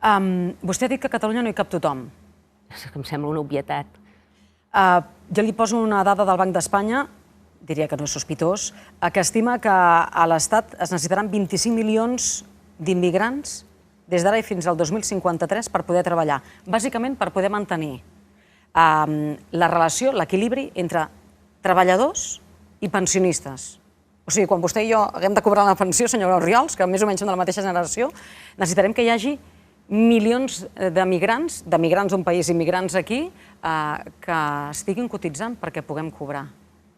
Vostè ha dit que a Catalunya no hi cap tothom. Em sembla una obvietat. Jo li poso una dada del Banc d'Espanya, diria que no és sospitós, que estima que a l'Estat es necessitaran 25 milions d'immigrants des d'ara i fins al 2053 per poder treballar, bàsicament per poder mantenir la relació, l'equilibri entre treballadors i pensionistes. O sigui, quan vostè i jo haguem de cobrar la pensió, senyora Orriols, que més o menys som de la mateixa generació, necessitarem que hi hagi milions d'emigrants d'un país, immigrants aquí, que estiguin cotitzant perquè puguem cobrar.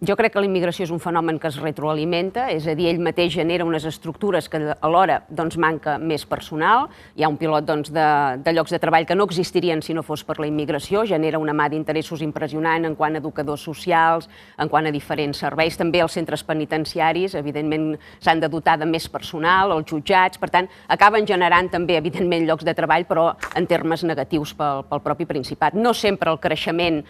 Jo crec que la immigració és un fenomen que es retroalimenta, és a dir, ell mateix genera unes estructures que alhora manca més personal. Hi ha un pilot de llocs de treball que no existirien si no fos per la immigració, genera una mà d'interessos impressionant en quant a educadors socials, en quant a diferents serveis. També els centres penitenciaris, evidentment, s'han de dotar de més personal, els jutjats, per tant, acaben generant també, evidentment, llocs de treball, però en termes negatius pel propi Principat. No sempre el creixement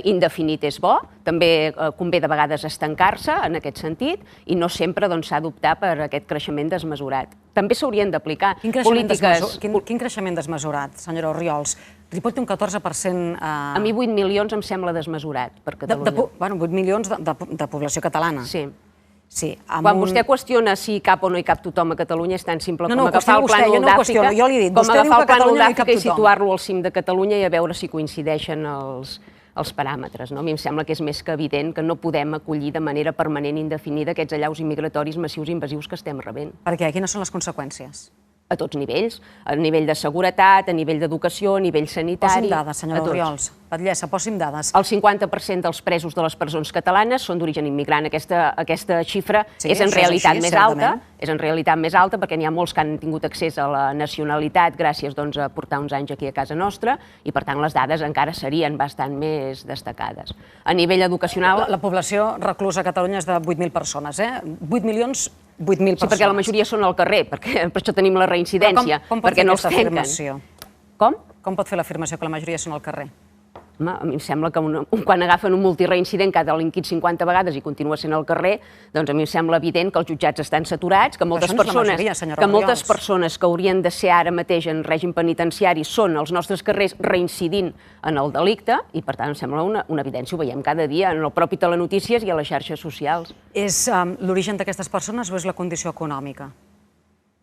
indefinit és bo, també convé de vegades estancar-se en aquest sentit i no sempre s'ha d'optar per aquest creixement desmesurat. També s'haurien d'aplicar polítiques... Quin creixement desmesurat, senyora Orriols? Ripoll té un 14%... A mi 8 milions em sembla desmesurat per Catalunya. Bueno, 8 milions de població catalana. Sí. Quan vostè qüestiona si hi cap o no hi cap tothom a Catalunya és tan simple com agafar el plànol d'Àfrica i situar-lo al cim de Catalunya i a veure si coincideixen els paràmetres. A mi em sembla que és més que evident que no podem acollir de manera permanent i indefinida aquests allaus immigratoris massius i invasius que estem rebent. Per què? Quines són les conseqüències? A tots nivells, a nivell de seguretat, a nivell d'educació, a nivell sanitari... Posi'm dades, senyora Orriols. Batllessa, posi'm dades. El 50% dels presos de les presons catalanes són d'origen immigrant. Aquesta xifra és en realitat més alta, perquè n'hi ha molts que han tingut accés a la nacionalitat gràcies a portar uns anys aquí a casa nostra i, per tant, les dades encara serien bastant més destacades. A nivell educacional... La població reclusa a Catalunya és de 8.000 persones, 8 milions... 8.000 persones. Sí, perquè la majoria són al carrer, per això tenim la reincidència, perquè no els tanquen. Com? Com pot fer l'afirmació que la majoria són al carrer? Home, a mi em sembla que quan agafen un multireincident que ha delinquit 50 vegades i continua sent al carrer, doncs a mi em sembla evident que els jutjats estan saturats, que moltes persones que haurien de ser ara mateix en règim penitenciari són als nostres carrers reincidint en el delicte i, per tant, em sembla una evidència. Ho veiem cada dia en el propi telenotícies i a les xarxes socials. És l'origen d'aquestes persones o és la condició econòmica?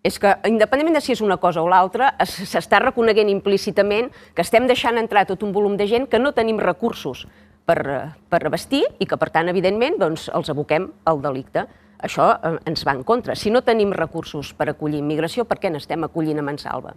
És que, independentment de si és una cosa o l'altra, s'està reconeguent implícitament que estem deixant entrar tot un volum de gent que no tenim recursos per abastir i que, per tant, evidentment, els aboquem al delicte. Això ens va en contra. Si no tenim recursos per acollir immigració, per què n'estem acollint a mansalva?